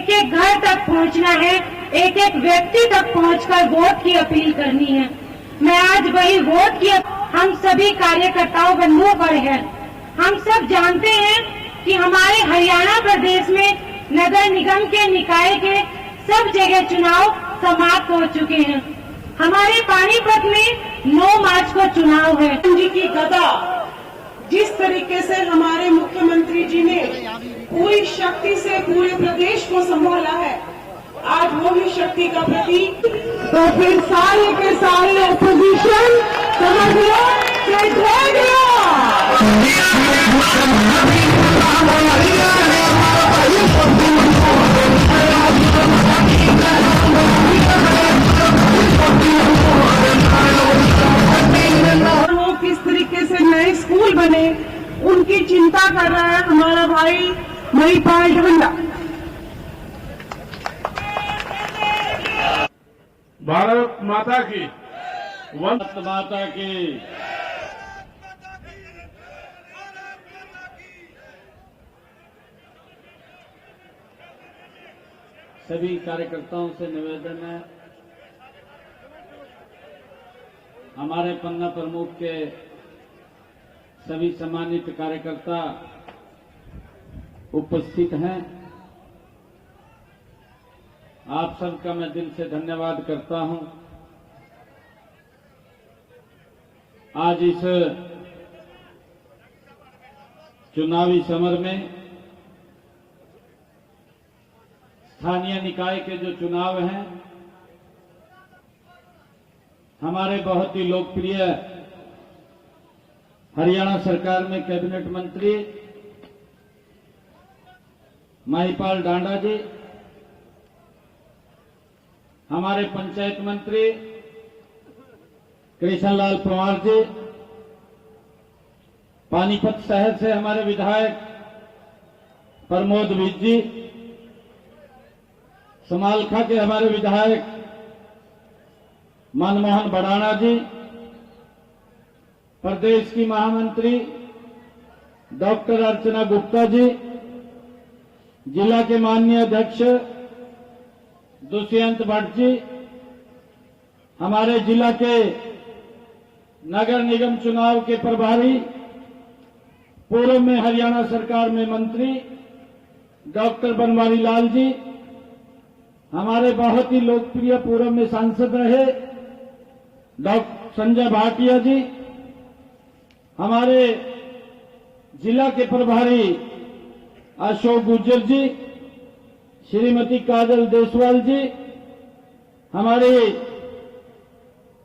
एक एक घर तक पहुंचना है, एक एक व्यक्ति तक पहुंचकर वोट की अपील करनी है। मैं आज वही वोट की हम सभी कार्यकर्ताओं बंधुओं पर है। हम सब जानते हैं कि हमारे हरियाणा प्रदेश में नगर निगम के निकाय के सब जगह चुनाव समाप्त हो चुके हैं। हमारे पानीपत में 9 मार्च को चुनाव है। जी की गदा जिस तरीके से हमारे मुख्यमंत्री जी ने पूरी शक्ति से पूरे प्रदेश को संभाला है, आज वो ही शक्ति का प्रतीक। तो फिर सारे के सारे ऑपोजिशन समझ लो कि ढह गया। वो किस तरीके से नए स्कूल बने उनकी चिंता कर रहा है हमारा भाई महिपाल ढवंडा। भारत माता की भारत माता की सभी कार्यकर्ताओं से निवेदन है, हमारे पन्ना प्रमुख के सभी सम्मानित कार्यकर्ता उपस्थित हैं। आप सबका मैं दिल से धन्यवाद करता हूं। आज इस चुनावी समर में स्थानीय निकाय के जो चुनाव हैं, हमारे बहुत ही लोकप्रिय हरियाणा सरकार में कैबिनेट मंत्री महिपाल डांडा जी, हमारे पंचायत मंत्री कृष्णलाल पंवार जी, पानीपत शहर से हमारे विधायक प्रमोद विज जी, समालखा के हमारे विधायक मनमोहन बड़ाना जी, प्रदेश की महामंत्री डॉक्टर अर्चना गुप्ता जी, जिला के माननीय अध्यक्ष दुष्यंत भट्ट जी, हमारे जिला के नगर निगम चुनाव के प्रभारी पूर्व में हरियाणा सरकार में मंत्री डॉक्टर बनवारी लाल जी, हमारे बहुत ही लोकप्रिय पूर्व में सांसद रहे डॉक्टर संजय भाटिया जी, हमारे जिला के प्रभारी अशोक गुर्जर जी, श्रीमती काजल देसवाल जी, हमारे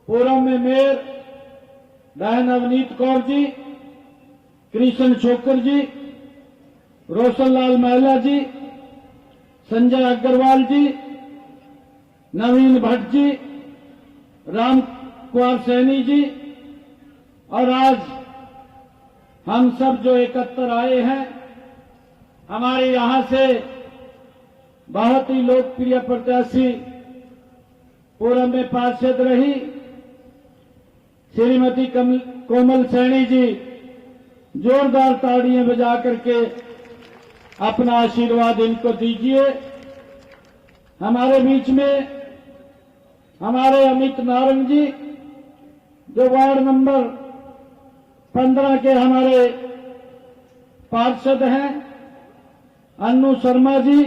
पूर्व में मेयर बहन अवनीत कौर जी, कृष्ण छोकर जी, रोशनलाल महला जी, संजय अग्रवाल जी, नवीन भट्ट जी, राम कुमार सैनी जी, और आज हम सब जो एकत्र आए हैं, हमारे यहां से बहुत ही लोकप्रिय प्रत्याशी पूर्व में पार्षद रही श्रीमती कोमल सैनी जी, जोरदार ताड़ियां बजा करके अपना आशीर्वाद इनको दीजिए। हमारे बीच में हमारे अमित नारंग जी, जो वार्ड नंबर 15 के हमारे पार्षद हैं, अन्नू शर्मा जी,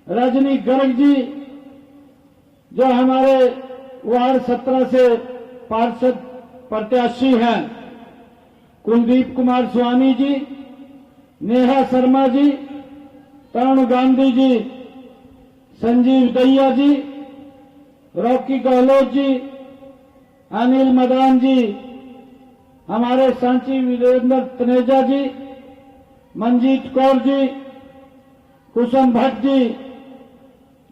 रजनी गर्ग जी, जो हमारे वार्ड 17 से पार्षद प्रत्याशी हैं, कुलदीप कुमार स्वामी जी, नेहा शर्मा जी, तरुण गांधी जी, संजीव दैया जी, रॉकी गहलोत जी, अनिल मदान जी, हमारे सांची वीरेंद्र तनेजा जी, मंजीत कौर जी, कुसुम भट्ट जी,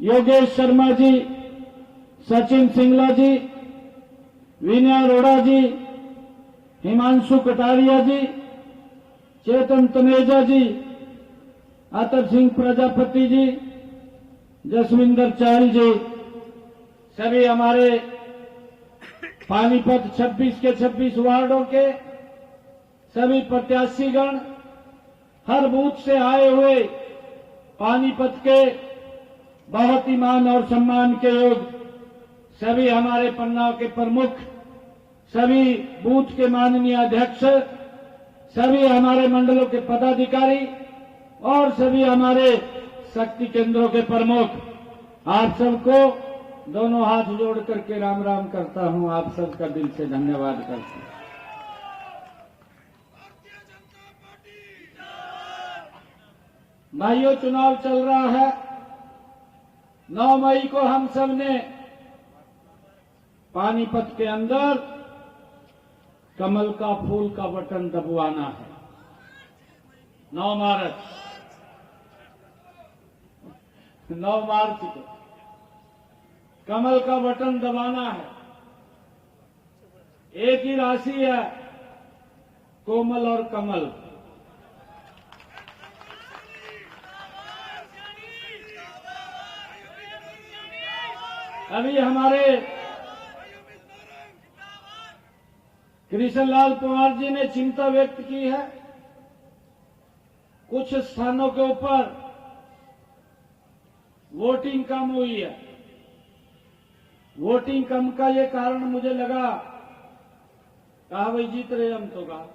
योगेश शर्मा जी, सचिन सिंगला जी, विनय अरोड़ा जी, हिमांशु कटारिया जी, चेतन तनेजा जी, अतर सिंह प्रजापति जी, जसविंदर चहल जी, सभी हमारे पानीपत 26 के 26 वार्डों के सभी प्रत्याशीगण, हर बूथ से आए हुए पानीपत के बहुत ही मान और सम्मान के योग सभी हमारे पन्ना के प्रमुख, सभी बूथ के माननीय अध्यक्ष, सभी हमारे मंडलों के पदाधिकारी और सभी हमारे शक्ति केंद्रों के प्रमुख, आप सबको दोनों हाथ जोड़ करके राम राम करता हूं। आप सबका दिल से धन्यवाद करता हूं। भाइयों, चुनाव चल रहा है। 9 मई को हम सब ने पानीपत के अंदर कमल का फूल का बटन दबवाना है। 9 मार्च को कमल का बटन दबाना है। एक ही राशि है, कोमल और कमल। अभी हमारे कृष्णलाल पवार जी ने चिंता व्यक्त की है। कुछ स्थानों के ऊपर वोटिंग कम हुई है। वोटिंग कम का ये कारण मुझे लगा, कहा भाई जीत रहे हम तो कहा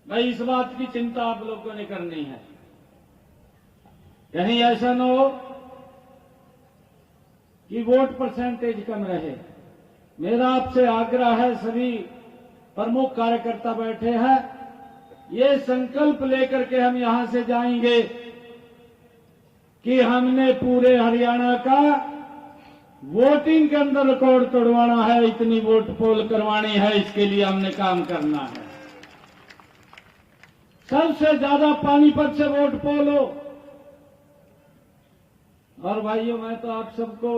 भाई इस बात की चिंता आप लोगों ने करनी है, कहीं ऐसा न हो कि वोट परसेंटेज कम रहे। मेरा आपसे आग्रह है, सभी प्रमुख कार्यकर्ता बैठे हैं, ये संकल्प लेकर के हम यहां से जाएंगे कि हमने पूरे हरियाणा का वोटिंग के अंदर रिकॉर्ड तोड़वाना है, इतनी वोट पोल करवानी है, इसके लिए हमने काम करना है। सबसे ज्यादा पानीपत से वोट पोल हो। और भाइयों, मैं तो आप सबको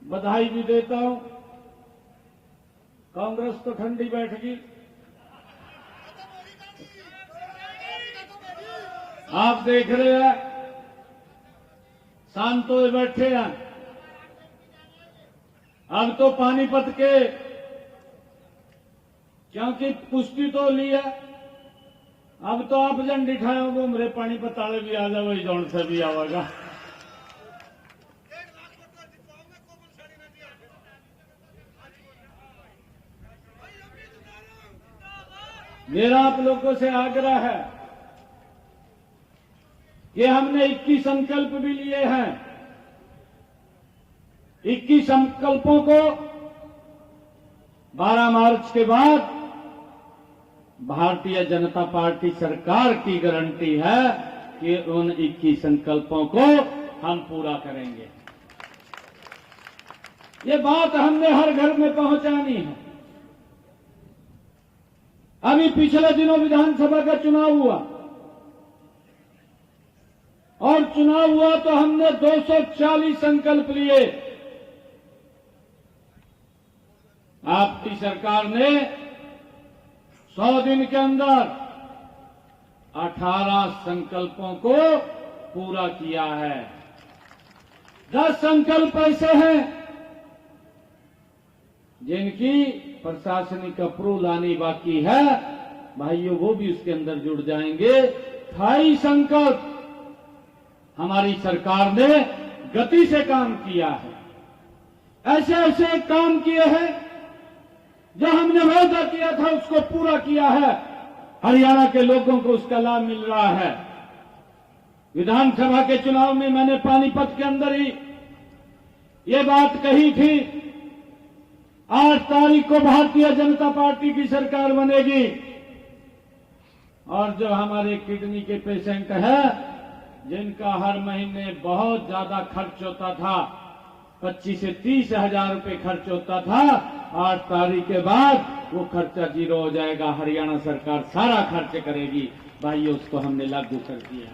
बधाई भी देता हूं। कांग्रेस तो ठंडी बैठगी, आप देख रहे हैं शांत तो बैठे हैं। अब तो पानीपत के क्योंकि पुष्टि तो ली है, अब तो आप जन दिखाए वो मेरे पानीपत आले भी आ जाओ, वही जौन से भी आवेगा। मेरा आप लोगों से आग्रह है कि हमने 21 संकल्प भी लिए हैं। 21 संकल्पों को 12 मार्च के बाद भारतीय जनता पार्टी सरकार की गारंटी है कि उन 21 संकल्पों को हम पूरा करेंगे। ये बात हमने हर घर में पहुंचानी है। अभी पिछले दिनों विधानसभा का चुनाव हुआ और चुनाव हुआ तो हमने 240 संकल्प लिए। आपकी सरकार ने 100 दिन के अंदर 18 संकल्पों को पूरा किया है। 10 संकल्प ऐसे हैं जिनकी प्रशासनिक अप्रूवल आनी बाकी है। भाइयों, वो भी उसके अंदर जुड़ जाएंगे। 28 संकल्प हमारी सरकार ने गति से काम किया है। ऐसे ऐसे काम किए हैं जो हमने वादा किया था उसको पूरा किया है। हरियाणा के लोगों को उसका लाभ मिल रहा है। विधानसभा के चुनाव में मैंने पानीपत के अंदर ही ये बात कही थी, 8 तारीख को भारतीय जनता पार्टी की सरकार बनेगी और जो हमारे किडनी के पेशेंट हैं, जिनका हर महीने बहुत ज्यादा खर्च होता था, 25 से 30 हजार रुपए खर्च होता था, 8 तारीख के बाद वो खर्चा 0 हो जाएगा। हरियाणा सरकार सारा खर्च करेगी। भाइयों, उसको हमने लागू कर दिया।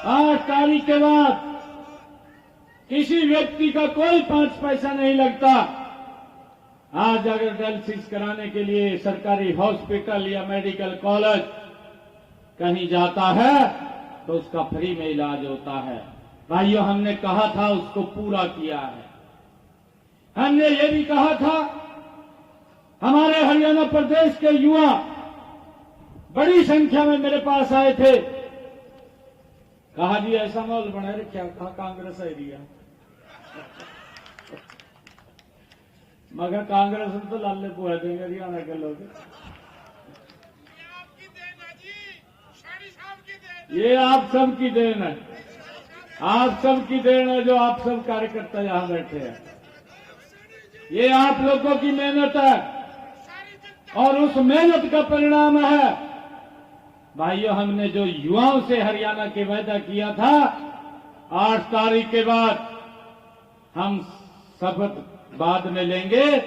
8 तारीख के बाद किसी व्यक्ति का कोई 5 पैसा नहीं लगता। आज अगर डायलिसिस कराने के लिए सरकारी हॉस्पिटल या मेडिकल कॉलेज कहीं जाता है तो उसका फ्री में इलाज होता है। भाइयों, हमने कहा था, उसको पूरा किया है। हमने ये भी कहा था, हमारे हरियाणा प्रदेश के युवा बड़ी संख्या में मेरे पास आए थे। कहा जी ऐसा माहौल बना रखा, कहा कांग्रेस एरिया मगर कांग्रेस तो लाले पुआ देंगे हरियाणा के लोग। ये आप सब की देन है, आप सब की देन है जो आप सब कार्यकर्ता यहां बैठे हैं। ये आप लोगों की मेहनत है और उस मेहनत का परिणाम है। भाइयों, हमने जो युवाओं से हरियाणा के वायदा किया था, 8 तारीख के बाद हम शपथ बाद में लेंगे,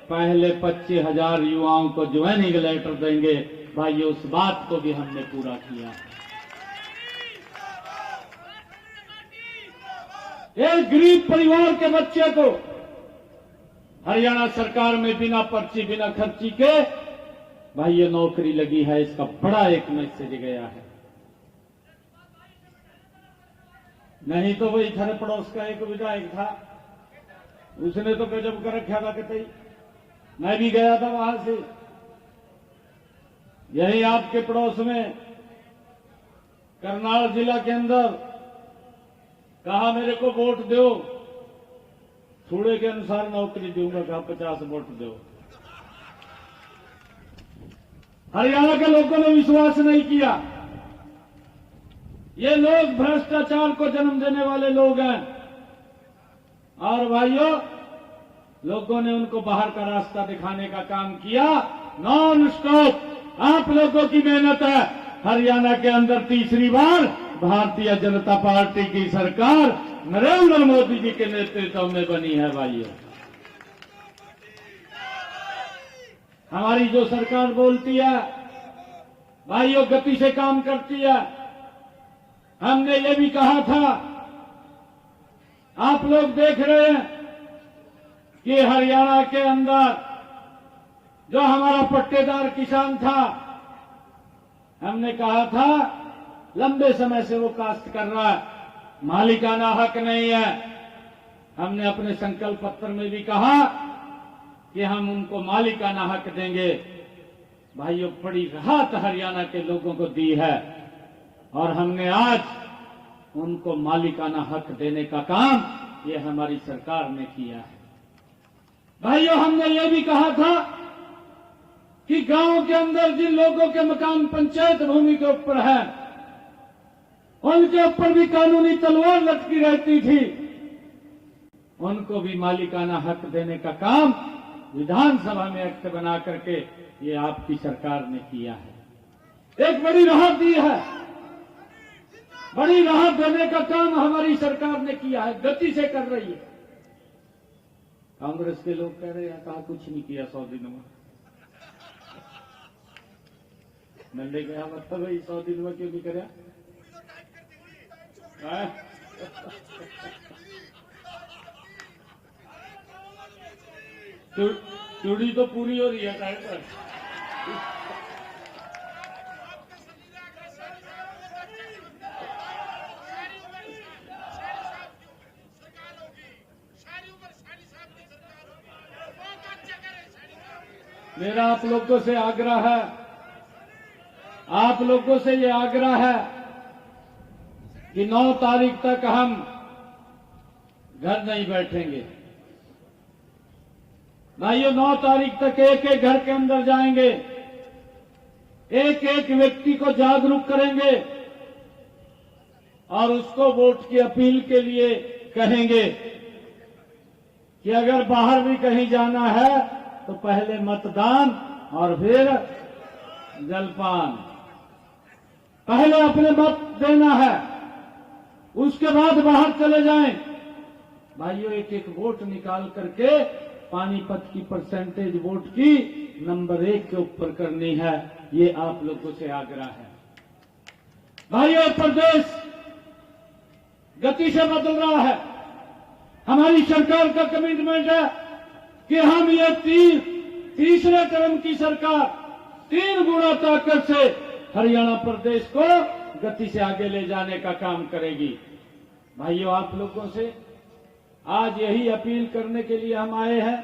पहले 25,000 युवाओं को ज्वाइनिंग लेटर देंगे। भाइयों, उस बात को भी हमने पूरा किया। एक गरीब परिवार के बच्चे को हरियाणा सरकार में बिना पर्ची बिना खर्ची के भाइयों नौकरी लगी है। इसका बड़ा एक मैसेज गया है। नहीं तो वही थारे पड़ोस का एक विधायक था, उसने तो गजब कर रखा था कतई। मैं भी गया था वहां से, यही आपके पड़ोस में करनाल जिला के अंदर, कहा मेरे को वोट दो, थोड़े के अनुसार नौकरी दूंगा, कहा 50 वोट दो। हरियाणा के लोगों ने विश्वास नहीं किया। ये लोग भ्रष्टाचार को जन्म देने वाले लोग हैं और भाइयों, लोगों ने उनको बाहर का रास्ता दिखाने का काम किया। नॉन स्टॉप आप लोगों की मेहनत है। हरियाणा के अंदर तीसरी बार भारतीय जनता पार्टी की सरकार नरेंद्र मोदी जी के नेतृत्व में बनी है। भाइयों, हमारी जो सरकार बोलती है भाइयों, गति से काम करती है। हमने ये भी कहा था, आप लोग देख रहे हैं कि हरियाणा के अंदर जो हमारा पट्टेदार किसान था, हमने कहा था लंबे समय से वो काश्त कर रहा है, मालिकाना हक नहीं है। हमने अपने संकल्प पत्र में भी कहा कि हम उनको मालिकाना हक देंगे। भाइयों, बड़ी राहत हरियाणा के लोगों को दी है और हमने आज उनको मालिकाना हक देने का काम ये हमारी सरकार ने किया है। भाइयों, हमने ये भी कहा था कि गांव के अंदर जिन लोगों के मकान पंचायत भूमि के ऊपर है, उनके ऊपर भी कानूनी तलवार लटकी रहती थी, उनको भी मालिकाना हक देने का काम विधानसभा में एक्ट बना करके ये आपकी सरकार ने किया है। एक बड़ी राहत दी है, बड़ी राहत देने का काम हमारी सरकार ने किया है, गति से कर रही है। कांग्रेस के लोग कह रहे हैं कहा कुछ नहीं किया 100 दिनों में। मैंने कहा मतलब भाई 100 दिन में क्यों नहीं करे? चूड़ी तो पूरी हो रही है टाइम पर। मेरा आप लोगों से आग्रह है, आप लोगों से ये आग्रह है कि 9 तारीख तक हम घर नहीं बैठेंगे। भाइयों, 9 तारीख तक एक एक घर के अंदर जाएंगे, एक एक व्यक्ति को जागरूक करेंगे और उसको वोट की अपील के लिए कहेंगे कि अगर बाहर भी कहीं जाना है तो पहले मतदान और फिर जलपान। पहले अपने मत देना है, उसके बाद बाहर चले जाएं। भाइयों, एक एक वोट निकाल करके पानीपत की परसेंटेज वोट की नंबर 1 के ऊपर करनी है, ये आप लोगों से आग्रह है। भाइयों, प्रदेश गति से बदल रहा है। हमारी सरकार का कमिटमेंट है कि हम ये तीसरे टर्म की सरकार 3 गुना ताकत से हरियाणा प्रदेश को गति से आगे ले जाने का काम करेगी। भाइयों, आप लोगों से आज यही अपील करने के लिए हम आए हैं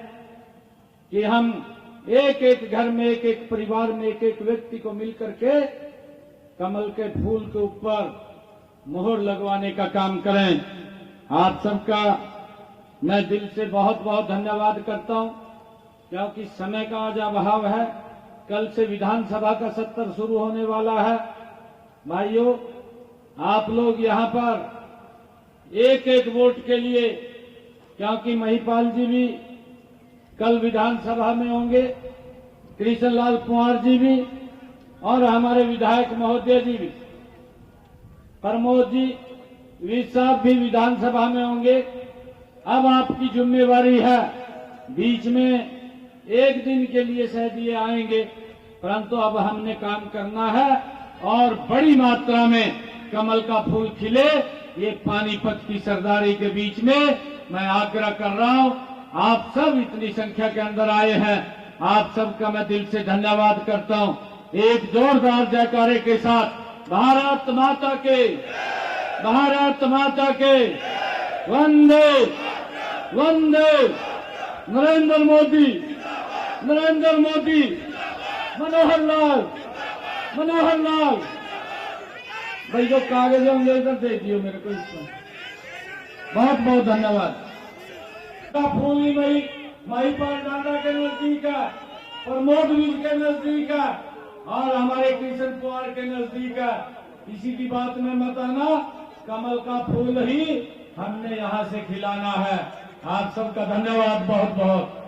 कि हम एक एक घर में, एक एक परिवार में, एक एक व्यक्ति को मिलकर के कमल के फूल के ऊपर मोहर लगवाने का काम करें। आप सबका मैं दिल से बहुत बहुत धन्यवाद करता हूं, क्योंकि समय का आज अभाव है। कल से विधानसभा का सत्र शुरू होने वाला है। भाइयों, आप लोग यहां पर एक एक वोट के लिए, क्योंकि महिपाल जी भी कल विधानसभा में होंगे, कृष्णलाल कुंवर जी भी, और हमारे विधायक महोदय जी भी, प्रमोद जी वीर साहब भी विधानसभा में होंगे। अब आपकी जिम्मेवारी है, बीच में एक दिन के लिए शायद ये आएंगे, परंतु अब हमने काम करना है और बड़ी मात्रा में कमल का फूल खिले। ये पानीपत की सरदारी के बीच में मैं आग्रह कर रहा हूं, आप सब इतनी संख्या के अंदर आए हैं, आप सबका मैं दिल से धन्यवाद करता हूं। एक जोरदार जयकारे के साथ भारत माता के, भारत माता के, वंदे वंदे, नरेंद्र मोदी, नरेंद्र मोदी, मनोहर लाल, मनोहर लाल। भाई जो कागज होंगे इधर दे दियो मेरे को इसमें। बहुत बहुत धन्यवाद। का फूल ही महिपाल दादा के नजदीक है, प्रमोद वीर के नजदीक है, और हमारे कृष्ण कुमार के नजदीक है। किसी की बात में मत आना, कमल का फूल ही हमने यहां से खिलाना है। आप सबका धन्यवाद बहुत बहुत।